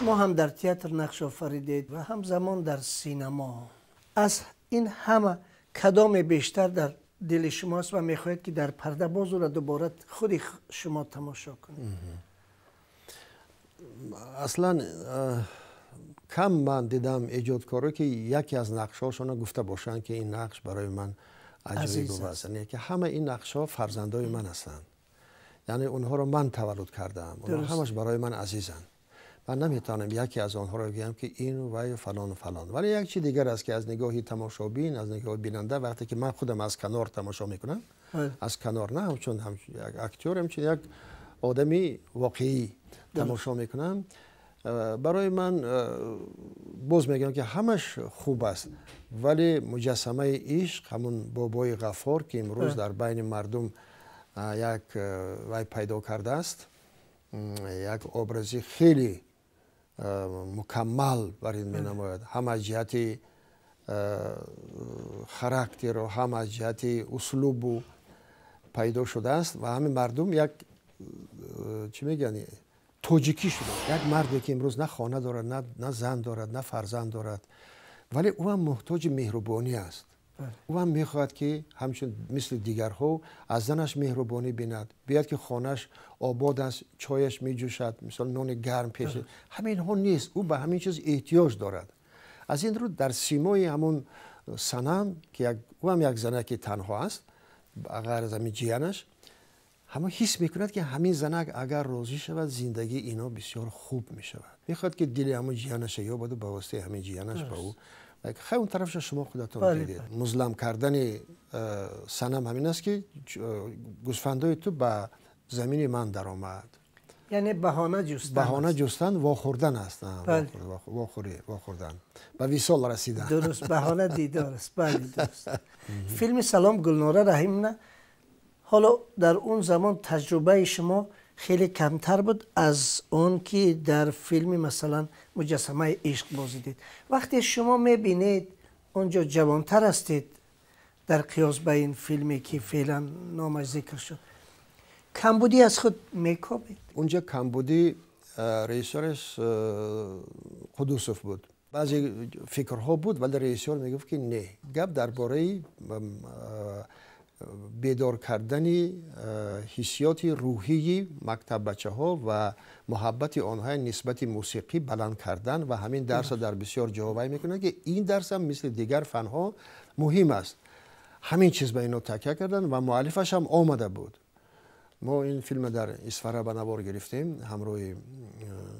شما هم در تئاتر نقش آفریدید و همزمان در سینما. از این همه کدام بیشتر در دل شماست و میخواهید که در پرده باز را دوباره خود شما تماشا کنید؟ اصلا کم من دیدم ایجادکارا که یکی از نقشاشون گفته باشن که این نقش برای من عجیب و وزنیه، که همه این نقشا فرزندای من هستند. یعنی اونها رو من تولد کردم، اونها همش برای من عزیزن. من نمیتونم یکی از آنها رو بگم که این و فلان و فلان. ولی یک چیز دیگر است که از نگاه تماشابین، از نگاه بیننده، وقتی که من خودم از کنار تماشا میکنم، از کنار نه چون هم یک اکتور، همچون یک آدمی واقعی تماشا میکنم، برای من باز میگم که همش خوب است. ولی مجسمه عشق، همون بابای غفار که امروز در بین مردم یک وای پیدا کرده است، یک ابرازی خیلی مکمل برای می نماید. هم از جهت خاراکتر و هم از جهت اسلوب پیدا شده است و همین مردم یک چی میگن توجیکی شده. یک مردی که امروز نه خانه دارد، نه زن دارد، نه فرزند دارد، ولی او هم محتاج مهربانی است. او هم میخواد که همچون مثل دیگرها از زنش مهربانی بیند، بیاد که خانهش آباد است، چایش میجوشد، مثلا نون گرم پیش. همین ها نیست، او به همین چیز احتیاج دارد. از این رو در سیمای همون صنم که او هم یک زنه که تنها است، غیر از همین جیانش، همه حس میکند که همین زنک اگر راضی شود زندگی اینا بسیار خوب میشود. میخواد که دل همون جیانش یا بده به واسطه همین جیانش با او. خیلی اون طرفش شما خودتون دیدید. مظلوم کردن صنم همین است که گوسفندای تو به زمین من در آمد. یعنی بهانه جستن. بهانه جستن واخوردن است. واخوردن. به وصال رسیدن. درست، بهانه دیدار است. بله درست. فیلم سلام گلناره رحیم نه، حالا در اون زمان تجربه شما خیلی کمتر بود از اون که در فیلم مثلا مجسمه عشق بازیدید. وقتی شما میبینید اونجا جوانتر هستید در قیاس به این فیلمی که فعلا نامش ذکر شد، کمبودی از خود میکابید؟ اونجا کمبودی رئیسورش قدوسوف بود. بعضی فکرها بود ولی رئیسور میگفت که نه، گپ درباره بیدار کردن حسیات روحی مکتب بچه ها و محبت آنها نسبت موسیقی بلند کردن و همین درس در بسیار جاوی میکنه که این درس هم مثل دیگر فنها مهم است. همین چیز به اینو تکیه کردن و مؤلفش هم آمده بود. ما این فیلم در اسفره به نوار گرفتیم همراه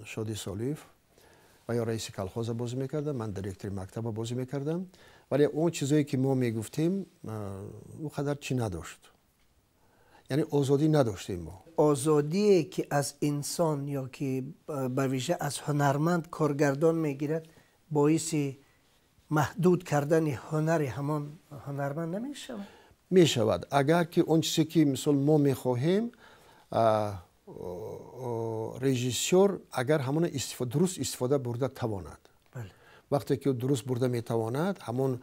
شادی سالیف و یا رئیس کلخوز بازی میکردم، من دیرکتور مکتب بازی میکردم. ولی اون چیزایی که ما میگفتیم اون قدر چی نداشت، یعنی آزادی نداشتیم. ما آزادی که از انسان یا که به ویژه از هنرمند کارگردان میگیرد باعث محدود کردن هنر همان هنرمند نمیشود؟ میشود اگر که اون چیزی که مثلا ما میخواهیم رژیسور اگر همون درست استفاده برده تواند. وقتی که درست برده میتواند همون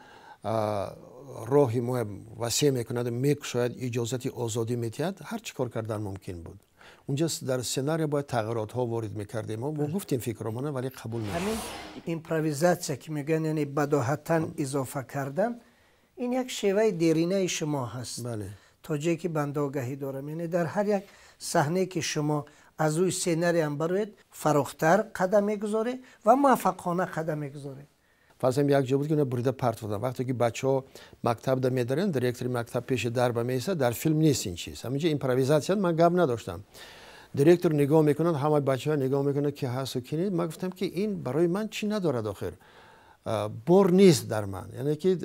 راهی ما وسیع میکند، میکشاید، اجازت آزادی میتید، هر چی کار کردن ممکن بود. اونجا در سناریو باید تغییرات ها وارد میکردیم. ما گفتیم فکرمونه ولی قبول نشد. همین ایمپرویزاسیون که میگن یعنی بداهتا اضافه کردن، این یک شیوه دیرینه شما هست. بله. تا جایی که بنده آگاهی دارم، یعنی در هر یک صحنه که شما از روی سیناری هم بروید فراختر قدم میگذاره و موفقانه قدم میگذاره. فرض یک جا بود که بریده پرت بودن. وقتی که بچه‌ها مکتب در میدارن، دیرکتور مکتب پیش در به میسه، در فیلم نیست این چیز. همینجا ایمپرویزاسیون من گپ نداشتم. دیرکتور نگاه میکنن، همه بچه‌ها نگاه میکنن که هست و کی نیست. من گفتم که این برای من چی نداره آخر. بور نیست در من، یعنی که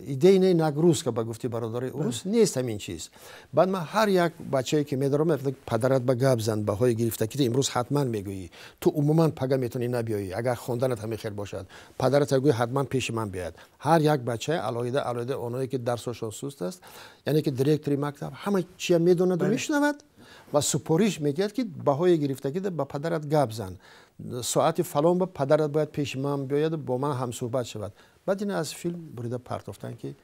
ایده نه نگروز که با گفتی برادر اوس نیست همین چیز. بعد من هر یک بچه‌ای که میدارم پدرت به گپ زن بهای گرفته که امروز حتما میگویی تو عموما پگا میتونی نبیایی، اگر خواندنت هم خیر باشد پدرت گوی حتما پیش من بیاد. هر یک بچه علاوه اونایی که درسشون سست است، یعنی که دیرکتور مکتب همه چی میدونه و میشنود و سپاریش میگه که بهای گرفتگی به پدرت گپ زن، ساعت فلان با پدرت باید پیش من بیاید با من هم صحبت شود. بعد این از فیلم بریده پرتافتن که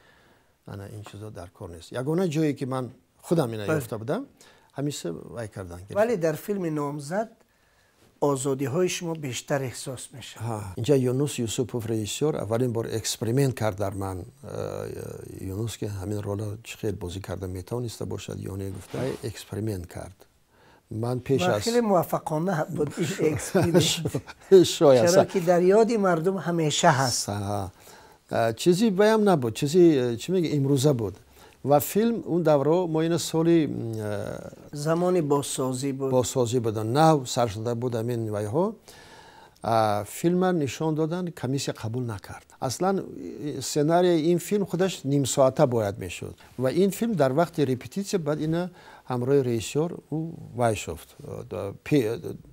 نه این چیزا در کار نیست. یگانه جایی که من خودم اینا یافته بودم همیشه وای کردن. ولی در فیلم نامزد آزادی های شما بیشتر احساس میشه. اینجا یونس یوسفوف رئیسور اولین بار اکسپریمنت کرد در من. یونس که همین رول خیلی بازی کرده میتونست باشد یا نه، گفته اکسپریمنت کرد. من پیش از خیلی موفقانه بود این اکسپریمنت. شاید چرا که در یاد مردم همیشه هست. چیزی بیام نبود، چیزی چی میگه امروزه بود. و فیلم اون دوره ما این سالی زمانی بازسازی بود. بازسازی بودن، نه سر شده بود همین ویها. فیلم نشان دادن، کمیسیون قبول نکرد. اصلا سناریوی این فیلم خودش نیم ساعته باید میشد و این فیلم در وقت رپتیسیون بعد اینا همراه رئیسور او وای شفت.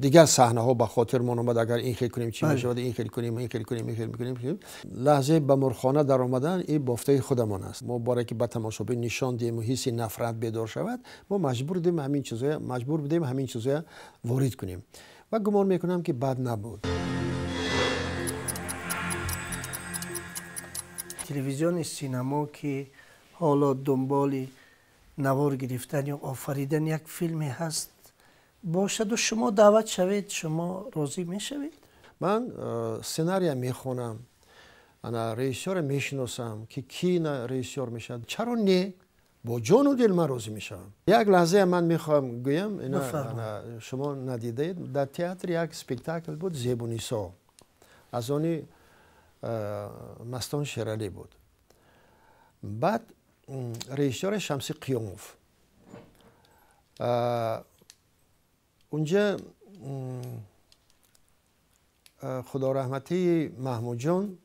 دیگر صحنه ها به خاطر من اومد، اگر این خیلی کنیم چی میشه، این خیلی کنیم، این خیلی کنیم، این خیلی کنیم. لحظه به مرخانه در آمدن این بافته خودمان است. ما برای که به تماشاچی نشان دهیم و حس نفرت بیدار شود، ما مجبور بودیم همین چیزا وارد کنیم و گمان میکنم که بد نبود. تلویزیون سینما که حالا دنبال نوار گرفتن یا آفریدن یک فیلمی هست باشد و شما دعوت شوید، شما راضی میشوید؟ من سناریو میخونم، انا رئیسور میشناسم که کی رئیسور میشد، چرا نه؟ با جان و دل من راضی میشم. یک لحظه من میخوام گویم اینا شما ندیدید، در تئاتر یک اسپکتاکل بود زیبونیسا، از اونی مستان شیرالی بود. بعد رئیسور شمسی قیوموف اونجا خدا رحمتی محمود جان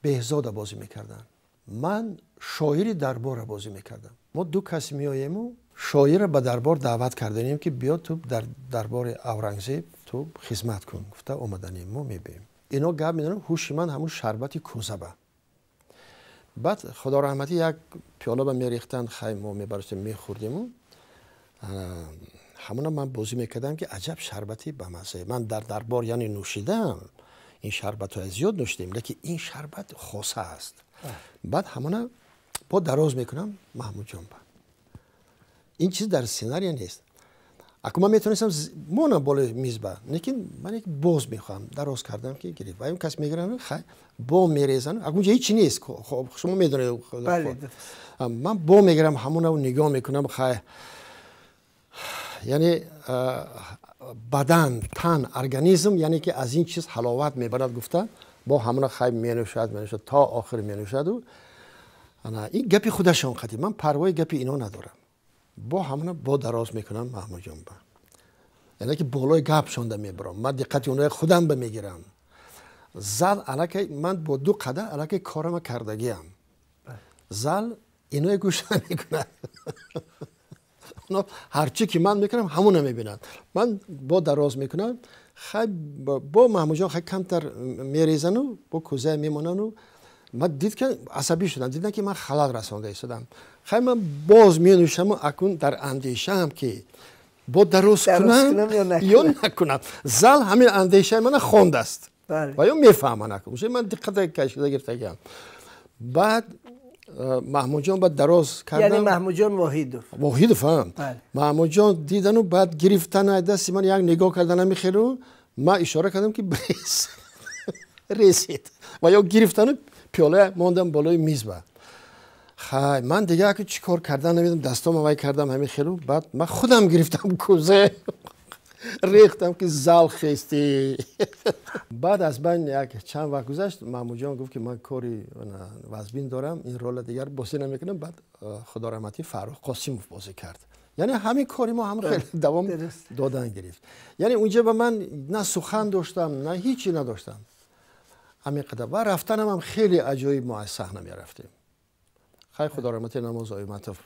بهزاد بازی میکردن، من شاعری دربار بازی میکردم. ما دو کس میاییم و شاعر به دربار دعوت کردیم که بیا تو در دربار اورنگزیب تو خدمت کن. گفته اومدنیم، ما میبینیم. اینا گپ میدن، هوش من همون شربتی کوزبه. بعد خدا رحمتی یک پیاله به میریختن، خیلی ما میبرشتیم میخوردیم و همونا من بازی میکردم که عجب شربتی به مزه. من در دربار یعنی نوشیدم این شربت رو زیاد نوشیدیم، لیکن این شربت خاصه است. بعد همونا با دراز میکنم محمود جان با این چیز در سیناریو نیست. اگه من میتونستم مونم بالای میز با، لیکن من یک باز میخوام دراز کردم که گرفت و اون کس میگیرن خیلی با میریزن. اگه اونجا هیچی نیست، خب شما میدونید. بله. من با میگیرم همونا رو نگاه میکنم، خیلی یعنی بدن، تن، ارگانیسم یعنی که از این چیز حلاوت میبرد. گفتن با همونا خیلی مینوشد تا آخر مینوشد و این گپی خودشون خطی. من پروای گپی اینا ندارم، با همونا با دراز میکنم محمود جان با، یعنی که بالای گپ شونده میبرم. من دقت اونها خودم به میگیرم. زل الکی من با دو قدم الکی کارم کردگیم. زل اینو گوش نمیکنه. هرچی که من میکنم همون میبینن. من با دراز میکنم، خیلی با محمود جان خیلی کمتر میریزن و با کوزه میمونن و من دید که عصبی شدن، دیدن که من خلل رسانده ایستادم. خیلی من باز مینوشم و اکنون در اندیشه هم که با دراز کنم یا نکنم. زل همین اندیشه من خوند است و یا میفهمن اکنون من دقت کشیده گرفتگیم. بعد محمود جان بعد دراز کردن، یعنی محمود جان واحد فهم. محمود جان دیدن و بعد گرفتن دستی من یک نگاه کردن میخیرو، من اشاره کردم که بریز رسید و یا گرفتن پیاله ماندم بالای میز. با خیلی من دیگه که چی کار کردن نمیدونم، دستام وای کردم همین خیرو. بعد من خودم گرفتم کوزه ریختم که زل خستی. بعد از من یک چند وقت گذشت، محمود جان گفت که من کاری وزبین دارم، این رول دیگر بازی نمیکنم. بعد خدا رحمتی فرخ قاسموف بازی کرد. یعنی همین کاری ما هم خیلی دوام دادن گرفت. یعنی اونجا به من نه سخن داشتم نه هیچی نداشتم، همین قدر. و رفتنم هم خیلی عجایب، ما از صحنه میرفتیم. خیلی خدا رحمتی نماز آیمتف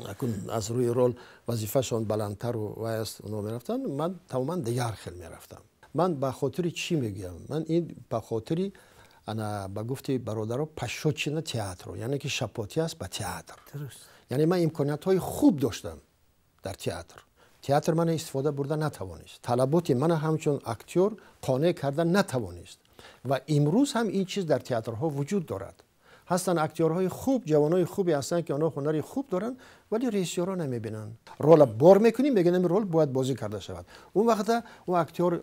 اکن از روی رول وظیفه‌شون بلندتر و وایست اونو میرفتن، من تماما دیگر خیلی میرفتم. من به خاطر چی میگم؟ من این به خاطر انا با گفتی برادرها پشوچینه تئاتر، یعنی که شپاتی است به تئاتر. درست. یعنی من امکانیت‌های خوب داشتم در تئاتر. تئاتر من استفاده برده نتوانست. طلبات من همچون اکتور قانع کردن نتوانست و امروز هم این چیز در تئاترها وجود دارد. هستن اکتورهای خوب، جوانای خوبی هستن که آنها هنری خوب دارن ولی رئیسورا نمیبینن. رول بار میکنیم میگن این رول باید بازی کرده شود. اون وقت اون اکتور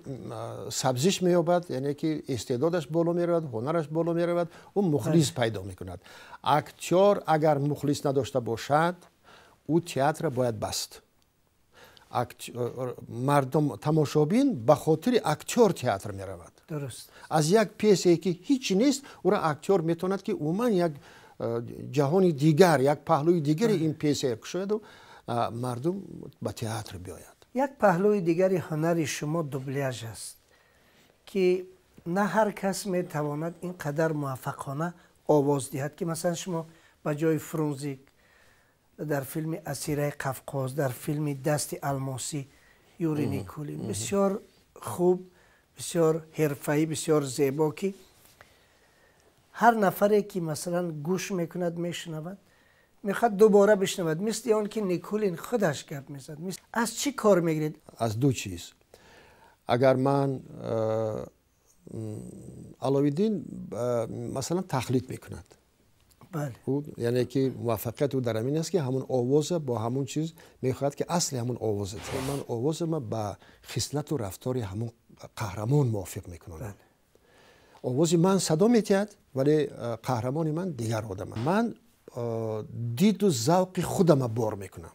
سبزیش مییابد، یعنی که استعدادش بالا میرود، هنرش بالا میرود، اون مخلص پیدا میکند. اکتور اگر مخلص نداشته باشد او تئاتر باید بست. مردم تماشابین به خاطر اکتور تئاتر میرود. درست. از یک پیسی که هیچ نیست او را اکتور میتواند که عموما یک جهان دیگر، یک پهلوی دیگر این پیسه شاید و مردم به تئاتر بیاید. یک پهلوی دیگری هنر شما دوبلیاژ است که نه هر کس میتواند اینقدر موفقانه آواز دهد که مثلا شما به جای فرونزیک در فیلم اسیرای قفقاز، در فیلم دست الماسی یوری نیکولین بسیار خوب، بسیار حرفه‌ای، بسیار زیبا که هر نفری که مثلا گوش میکند میشنود میخواد دوباره بشنود، مثل اون که نیکولین خودش گپ میزد. از چی کار میگیرید؟ از دو چیز. اگر من علاوالدین مثلا تقلید میکند، بله، یعنی که موفقیت او در این است که همون آواز با همون چیز میخواد که اصل همون آوازه. من آواز ما با خصلت و رفتار همون قهرمان موافق میکنم. بله. آواز من صدا میتید ولی قهرمان من دیگر آدم. من دید و ذوق خودم بار میکنم.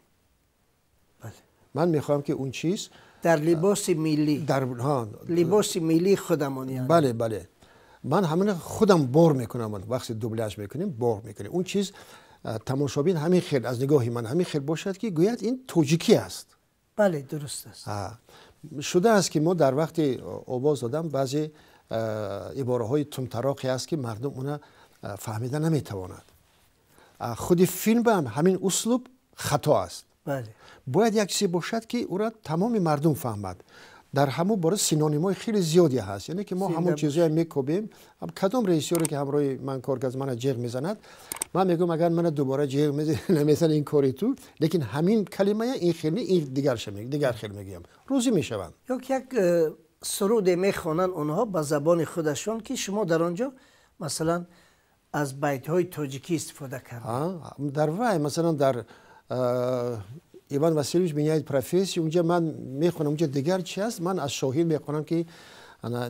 بله. من میخوام که اون چیز در لباس ملی، در لباس ملی خودمون. بله بله. من همین خودم بار میکنم. وقتی دوبلاژ میکنیم بار میکنیم. اون چیز تماشابین همین خیلی از نگاهی من همین خیلی باشد که گوید این توجیکی است. بله درست است. شده است که ما در وقت آواز دادن بعضی عباره های تندتراقی است که مردم اونا فهمیده نمیتواند. خود فیلم هم همین اسلوب خطا است. بله. باید یک چیزی باشد که او را تمام مردم فهمد. در همون باره سینونیمای خیلی زیادی هست، یعنی که ما همون چیزایی میکوبیم. کدام رئیسوری که همراه من کار کرد من جیغ میزند، من میگم اگر من دوباره جیغ نمیزنم این کاری تو، لیکن همین کلمه این خیلی این دیگر خیلی میگم روزی میشوند. یک سرود میخوانن اونها به زبان خودشون که شما در آنجا مثلا از بیت های تاجیکی استفاده کردید. در وای مثلا در ایوان واسیلیویچ بنیاد پروفسی اونجا من میخونم، اونجا دیگر چی است؟ من از شاهین میخونم که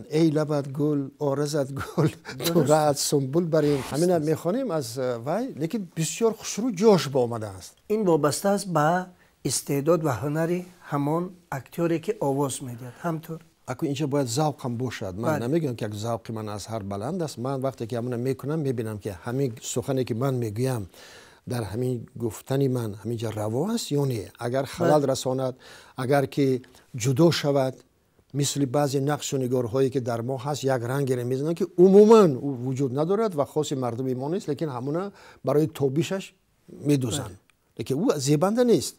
ای لبت گل آرزت گل تو رعد سنبول بریم. همین میخونیم از وای، لیکن بسیار خوشرو جوش با آمده است. این وابسته است به استعداد و هنری همون اکتوری که آواز میدهد. همطور اکو اینجا باید ذوق هم باشد. من نمیگم که ذوق من از هر بلند است. من وقتی که همون میکنم میبینم که همین سخنی که من میگویم در همین گفتنی من همینجا روا است یا نه. اگر خلل رساند، اگر که جدا شود، مثل بعضی نقش و نگارهایی که در ما هست یک رنگی را میزنن که عموما وجود ندارد و خاص مردم ما نیست، لیکن همونا برای توبیشش میدوزن، لیکن او زیبنده نیست.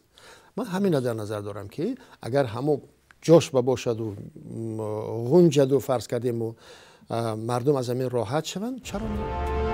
من همین در نظر دارم که اگر همو جوش باشد و غنجد و فرض کردیم و مردم از همین راحت شوند، چرا نه؟